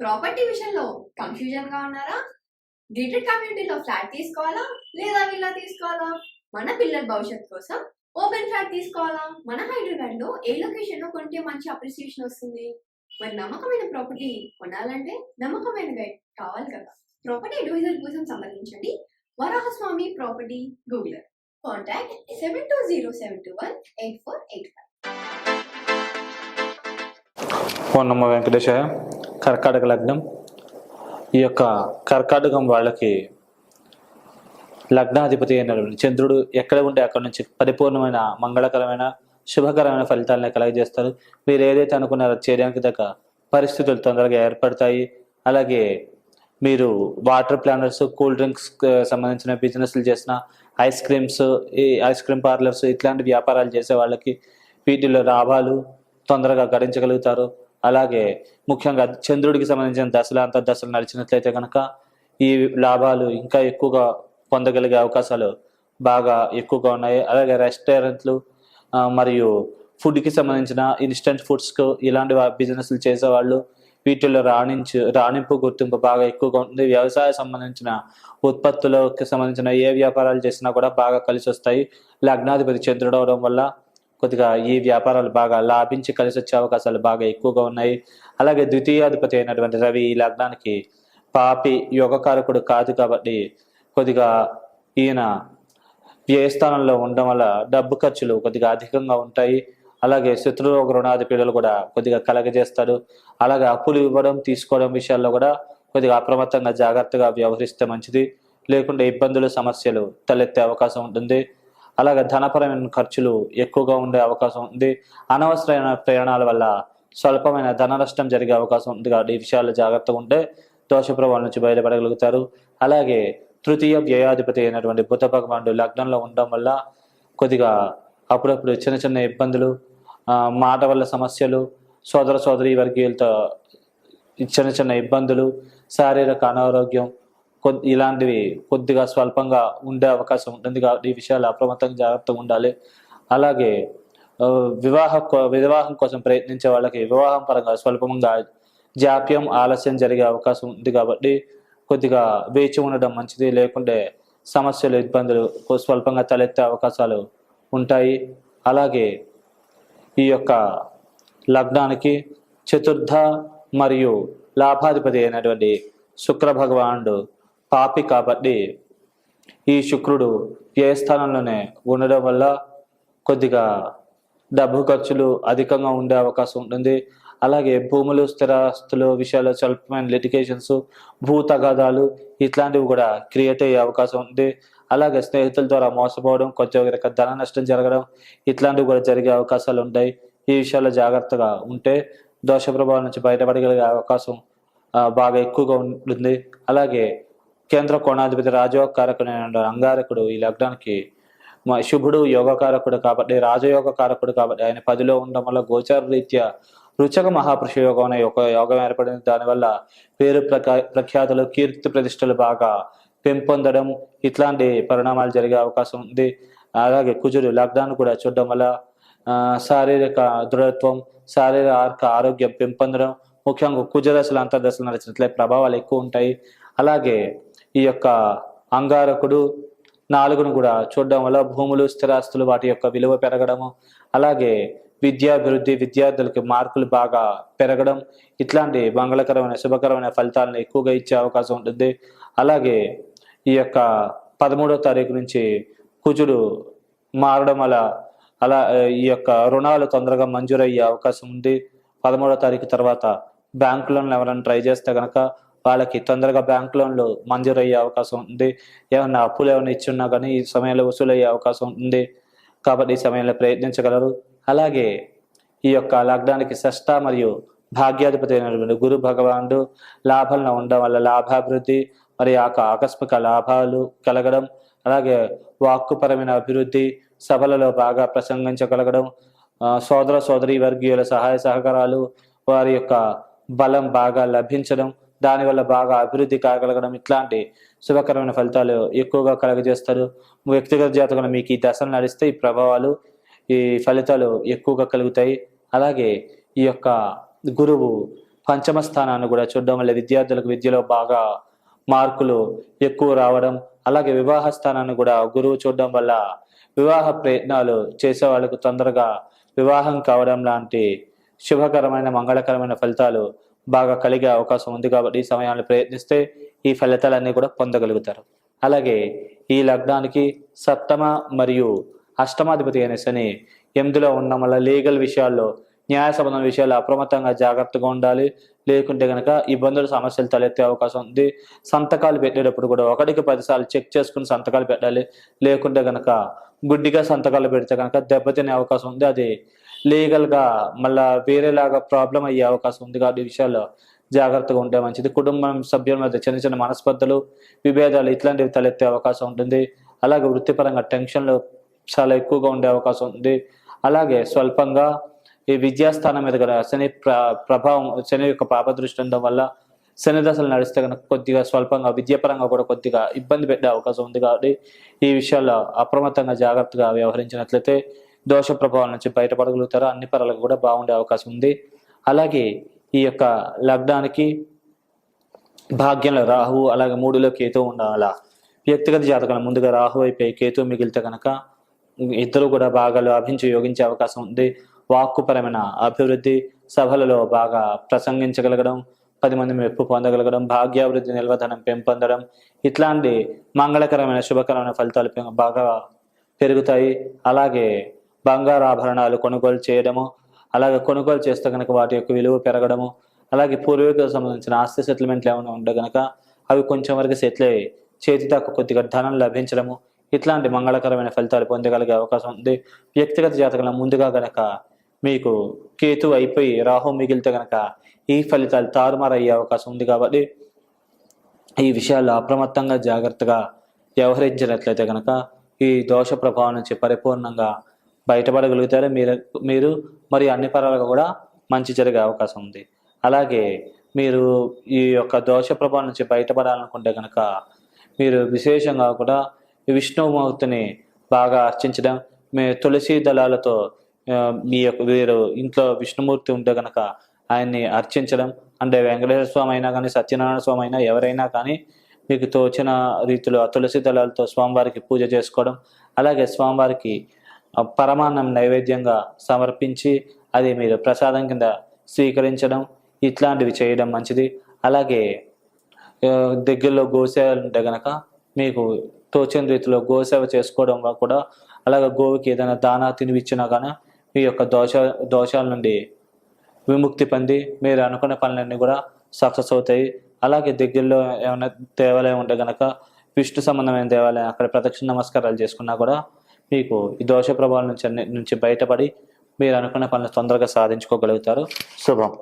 Property విషయంలో confusion గా ఉన్నారా? గేటెడ్ కమ్యూనిటీలో ఫ్లాట్ తీసుకోవాలా లేదా విల్లా తీసుకోవాలా? మన పిల్లల భవిష్యత్తు కోసం ఓపెన్ ఫ్లాట్ తీసుకోవాలా? మన హైదరాబాద్ లో ఏ లొకేషన్ లో కొంటే మంచి అప్రిసియేషన్ వస్తుంది? మరి నమ్మకమైన ప్రాపర్టీ కొనాలంటే నమ్మకమైన గైడ్ కావాలి కదా. ప్రాపర్టీ అడ్వైజర్ కోసం సంప్రదించండి వరాహస్వామి ప్రాపర్టీ గూగులర్. కాంటాక్ట్ 7207218485. ఓం నమో వెంకటేశాయ. కర్కాటక లగ్నం. ఈ యొక్క కర్కాటకం వాళ్ళకి లగ్నాధిపతి అయినటువంటి చంద్రుడు ఎక్కడ ఉంటే అక్కడ నుంచి పరిపూర్ణమైన మంగళకరమైన శుభకరమైన ఫలితాలను కలగజేస్తారు. మీరు ఏదైతే అనుకున్నారో చేయడానికి తగ్గ పరిస్థితులు తొందరగా ఏర్పడతాయి. అలాగే మీరు వాటర్ ప్లానర్స్, కూల్ డ్రింక్స్ సంబంధించిన బిజినెస్లు చేసిన ఐస్ క్రీమ్స్, ఈ ఐస్ క్రీమ్ పార్లర్స్ ఇట్లాంటి వ్యాపారాలు చేసే వాళ్ళకి వీటిలో లాభాలు తొందరగా గడించగలుగుతారు. అలాగే ముఖ్యంగా చంద్రుడికి సంబంధించిన దశలు నడిచినట్లయితే కనుక ఈ లాభాలు ఇంకా ఎక్కువగా పొందగలిగే అవకాశాలు బాగా ఎక్కువగా ఉన్నాయి. అలాగే రెస్టారెంట్లు మరియు ఫుడ్కి సంబంధించిన ఇన్స్టెంట్ ఫుడ్స్కు ఇలాంటి బిజినెస్లు చేసేవాళ్ళు వీటిల్లో రాణింపు గుర్తింపు బాగా ఎక్కువగా ఉంటుంది. వ్యవసాయ సంబంధించిన ఉత్పత్తులకు సంబంధించిన ఏ వ్యాపారాలు చేసినా కూడా బాగా కలిసి వస్తాయి. లగ్నాధిపతి చంద్రుడు అవడం వల్ల కొద్దిగా ఈ వ్యాపారాలు బాగా లాభించి కలిసి వచ్చే అవకాశాలు బాగా ఎక్కువగా ఉన్నాయి. అలాగే ద్వితీయాధిపతి అయినటువంటి రవి ఈ లగ్నానికి పాపి యోగకారకుడు కాదు కాబట్టి కొద్దిగా ఈయన వ్యయస్థానంలో ఉండడం వల్ల డబ్బు ఖర్చులు కొద్దిగా అధికంగా ఉంటాయి. అలాగే శత్రురోగ రుణాది పీడలు కూడా కొద్దిగా కలగజేస్తాడు. అలాగే అప్పులు ఇవ్వడం తీసుకోవడం విషయాల్లో కూడా కొద్దిగా అప్రమత్తంగా జాగ్రత్తగా వ్యవహరిస్తే మంచిది. లేకుంటే ఇబ్బందులు సమస్యలు తలెత్తే అవకాశం ఉంటుంది. అలాగే ధనపరమైన ఖర్చులు ఎక్కువగా ఉండే అవకాశం ఉంది. అనవసరమైన ప్రయాణాల వల్ల స్వల్పమైన ధన నష్టం జరిగే అవకాశం ఉంది కాబట్టి ఈ విషయాల్లో జాగ్రత్తగా ఉంటే దోష ప్రభావం నుంచి బయటపడగలుగుతారు. అలాగే తృతీయ వ్యయాధిపతి అయినటువంటి బుధ భగవానుడు లగ్నంలో ఉండడం వల్ల కొద్దిగా అప్పుడప్పుడు చిన్న చిన్న ఇబ్బందులు, మాట వల్ల సమస్యలు, సోదరి వర్గీయులతో చిన్న చిన్న ఇబ్బందులు, శారీరక అనారోగ్యం ఇలాంటివి కొద్దిగా స్వల్పంగా ఉండే అవకాశం ఉంటుంది కాబట్టి ఈ విషయాలు అప్రమత్తంగా జాగ్రత్తగా ఉండాలి. అలాగే వివాహం కోసం ప్రయత్నించే వాళ్ళకి వివాహం పరంగా స్వల్పంగా జాప్యం, ఆలస్యం జరిగే అవకాశం ఉంది కాబట్టి కొద్దిగా వేచి ఉండడం మంచిది. లేకుంటే సమస్యలు, ఇబ్బందులు స్వల్పంగా తలెత్తే అవకాశాలు ఉంటాయి. అలాగే ఈ యొక్క లగ్నానికి చతుర్థ మరియు లాభాధిపతి అయినటువంటి శుక్ర భగవానుడు పాపి కాబట్టి ఈ శుక్రుడు వ్యయస్థానంలోనే ఉండడం వల్ల కొద్దిగా డబ్బు ఖర్చులు అధికంగా ఉండే అవకాశం ఉంటుంది. అలాగే భూములు, స్థిరాస్తులు విషయాల్లో స్వల్పమైన లిటిగేషన్స్, భూ తగాదాలు ఇట్లాంటివి కూడా క్రియేట్ అయ్యే అవకాశం ఉంది. అలాగే స్నేహితుల ద్వారా మోసపోవడం, కొంచెం ధన నష్టం జరగడం ఇట్లాంటివి కూడా జరిగే అవకాశాలు ఉంటాయి. ఈ విషయాల్లో జాగ్రత్తగా ఉంటే దోష ప్రభావం నుంచి బయటపడగలిగే అవకాశం బాగా ఎక్కువగా ఉంటుంది. అలాగే కేంద్ర కోణాధిపతి రాజయోగకారకుడైన అంగారకుడు ఈ లగ్నానికి శుభుడు యోగకారకుడు కాబట్టి రాజయోగ కారకుడు కాబట్టి ఆయన 10లో ఉండడం వల్ల గోచార రీత్యా రుచక మహాపురుష యోగం అనే ఒక యోగం ఏర్పడింది. దానివల్ల పేరు ప్రఖ్యాతులు, కీర్తి ప్రతిష్టలు బాగా పెంపొందడం ఇట్లాంటి పరిణామాలు జరిగే అవకాశం ఉంది. అలాగే కుజుడు లగ్నాన్ని కూడా చూడడం వల్ల శారీరక దృఢత్వం, శారీరక ఆరోగ్యం పెంపొందడం, ముఖ్యంగా కుజదశలు అంతర్దశలు నడిచినట్లే ప్రభావాలు ఎక్కువ ఉంటాయి. అలాగే ఈ యొక్క అంగారకుడు 4ను కూడా చూడడం వల్ల భూములు, స్థిరాస్తులు వాటి యొక్క విలువ పెరగడము, అలాగే విద్యాభివృద్ధి, విద్యార్థులకి మార్కులు బాగా పెరగడం ఇట్లాంటి మంగళకరమైన శుభకరమైన ఫలితాలను ఎక్కువగా ఇచ్చే అవకాశం ఉంటుంది. అలాగే ఈ యొక్క 13వ తారీఖు నుంచి కుజుడు మారడం వల్ల ఈ యొక్క రుణాలు తొందరగా మంజూరయ్యే అవకాశం ఉంది. 13వ తారీఖు తర్వాత బ్యాంక్ లోన్లు ఎవరైనా ట్రై చేస్తే కనుక వాళ్ళకి తొందరగా బ్యాంక్ లోన్లు మంజూరు అయ్యే అవకాశం ఉంది. ఏమన్నా అప్పులు ఏమైనా ఇచ్చున్నా కానీ ఈ సమయంలో వసూలు అయ్యే అవకాశం ఉంది కాబట్టి ఈ సమయంలో ప్రయత్నించగలరు. అలాగే ఈ యొక్క లగ్నానికి షష్ఠ మరియు భాగ్యాధిపతి అయినటువంటి గురు భగవానుడు లాభంలో ఉండడం వల్ల లాభాభివృద్ధి మరియు ఆకస్మిక లాభాలు కలగడం, అలాగే వాక్కుపరమైన అభివృద్ధి, సభలలో బాగా ప్రసంగించగలగడం, సోదరి వర్గీయుల సహాయ సహకారాలు, వారి యొక్క బలం బాగా లభించడం, దానివల్ల బాగా అభివృద్ధి కాగలగడం ఇట్లాంటి శుభకరమైన ఫలితాలు ఎక్కువగా కలగజేస్తారు. వ్యక్తిగత జాతకంలో మీకు ఈ దశలు నడిస్తే ఈ ప్రభావాలు, ఈ ఫలితాలు ఎక్కువగా కలుగుతాయి. అలాగే ఈ యొక్క గురువు పంచమ స్థానాన్ని కూడా చూడడం వల్ల విద్యార్థులకు విద్యలో బాగా మార్కులు ఎక్కువ రావడం, అలాగే వివాహ స్థానాన్ని కూడా గురువు చూడడం వల్ల వివాహ ప్రయత్నాలు చేసే వాళ్ళకు తొందరగా వివాహం కావడం లాంటి శుభకరమైన మంగళకరమైన ఫలితాలు బాగా కలిగే అవకాశం ఉంది. కాబట్టి ఈ సమయాన్ని ప్రయత్నిస్తే ఈ ఫలితాలన్నీ కూడా పొందగలుగుతారు. అలాగే ఈ లగ్నానికి సప్తమ మరియు అష్టమాధిపతి అయిన శని 8లో ఉండడం వల్ల లీగల్ విషయాల్లో, న్యాయ సంబంధం విషయాల్లో అప్రమత్తంగా జాగ్రత్తగా ఉండాలి. లేకుంటే కనుక ఇబ్బందులు సమస్యలు తలెత్తే అవకాశం ఉంది. సంతకాలు పెట్టేటప్పుడు కూడా 1కి 10 సార్లు చెక్ చేసుకుని సంతకాలు పెట్టాలి. లేకుంటే కనుక గుడ్డిగా సంతకాలు పెడితే కనుక దెబ్బతినే అవకాశం ఉంది. అది లీగల్గా మళ్ళా వేరేలాగా ప్రాబ్లం అయ్యే అవకాశం ఉంది. కాబట్టి ఈ విషయాల్లో జాగ్రత్తగా ఉంటే మంచిది. కుటుంబం సభ్యుల మధ్య చిన్న చిన్న మనస్పర్ధలు, విభేదాలు ఇట్లాంటివి తలెత్తే అవకాశం ఉంటుంది. అలాగే వృత్తిపరంగా టెన్షన్లు చాలా ఎక్కువగా ఉండే అవకాశం ఉంది. అలాగే స్వల్పంగా ఈ విద్యాస్థానం మీద కూడా శని ప్రభావం, శని యొక్క పాపదృష్టి ఉండడం వల్ల శని దశలు నడిస్తే కనుక కొద్దిగా స్వల్పంగా విద్యాపరంగా కూడా కొద్దిగా ఇబ్బంది పెట్టే అవకాశం ఉంది. కాబట్టి ఈ విషయాల్లో అప్రమత్తంగా జాగ్రత్తగా వ్యవహరించినట్లయితే దోష ప్రభావం నుంచి బయటపడగలుగుతారు. అన్ని పరాలకు కూడా బాగుండే అవకాశం ఉంది. అలాగే ఈ యొక్క లగ్నానికి భాగ్యంలో రాహు, అలాగే 3లో కేతు ఉండాల. వ్యక్తిగత జాతకాల ముందుగా రాహు అయిపోయి కేతు మిగిలితే కనుక ఇద్దరు కూడా బాగా లాభించి యోగించే అవకాశం ఉంది. వాక్కుపరమైన అభివృద్ధి, సభలలో బాగా ప్రసంగించగలగడం, 10 మంది మెప్పు పొందగలగడం, భాగ్యాభివృద్ధి, నిల్వధనం పెంపొందడం, ఇట్లాంటి మంగళకరమైన శుభకరమైన ఫలితాలు బాగా పెరుగుతాయి. అలాగే బంగారు ఆభరణాలు కొనుగోలు చేయడము, అలాగే కొనుగోలు చేస్తే కనుక వాటి యొక్క విలువ పెరగడము, అలాగే పూర్వీకులకు సంబంధించిన ఆస్తి సెటిల్మెంట్లు ఏమైనా ఉంటే కనుక అవి కొంచెం వరకు సెటిల్ అయ్యి చేతి దాకా కొద్దిగా ధనం లభించడము, ఇట్లాంటి మంగళకరమైన ఫలితాలు పొందగలిగే అవకాశం ఉంది. వ్యక్తిగత జాతకంలో ముందుగా గనక మీకు కేతు అయిపోయి రాహు మిగిలితే గనక ఈ ఫలితాలు తారుమారయ్యే అవకాశం ఉంది. కాబట్టి ఈ విషయాల్లో అప్రమత్తంగా జాగ్రత్తగా వ్యవహరించినట్లయితే కనుక ఈ దోష ప్రభావం నుంచి పరిపూర్ణంగా బయటపడగలుగుతారు. మీరు మరి అన్ని పరాలకు కూడా మంచి జరిగే అవకాశం ఉంది. అలాగే మీరు ఈ యొక్క దోష ప్రభావం నుంచి బయటపడాలనుకుంటే కనుక మీరు విశేషంగా కూడా విష్ణుమూర్తిని బాగా అర్చించడం, మీ తులసి దళాలతో మీరు ఇంట్లో విష్ణుమూర్తి ఉంటే కనుక ఆయన్ని అర్చించడం, అంటే వెంకటేశ్వర స్వామి అయినా కానీ సత్యనారాయణ స్వామి అయినా ఎవరైనా కానీ మీకు తోచిన రీతిలో ఆ తులసి దళాలతో స్వామివారికి పూజ చేసుకోవడం, అలాగే స్వామివారికి పరమాన్నం నైవేద్యంగా సమర్పించి అది మీరు ప్రసాదం కింద స్వీకరించడం, ఇట్లాంటివి చేయడం మంచిది. అలాగే దగ్గరలో గోసేవలు ఉంటే గనక మీకు తోచిన రీతిలో గోసేవ చేసుకోవడం కూడా, అలాగే గోవుకి ఏదైనా దానా తినిపించినా కానీ మీ యొక్క దోషాల నుండి విముక్తి పొంది మీరు అనుకున్న పనులన్నీ కూడా సక్సెస్ అవుతాయి. అలాగే దగ్గరలో ఏమైనా దేవాలయం ఉంటే కనుక విష్ణు సంబంధమైన దేవాలయం, అక్కడ ప్రదక్షిణ నమస్కారాలు చేసుకున్నా కూడా మీకు ఈ దోష ప్రభావాల నుంచి బయటపడి మీరు అనుకున్న పనులు తొందరగా సాధించుకోగలుగుతారు. శుభం.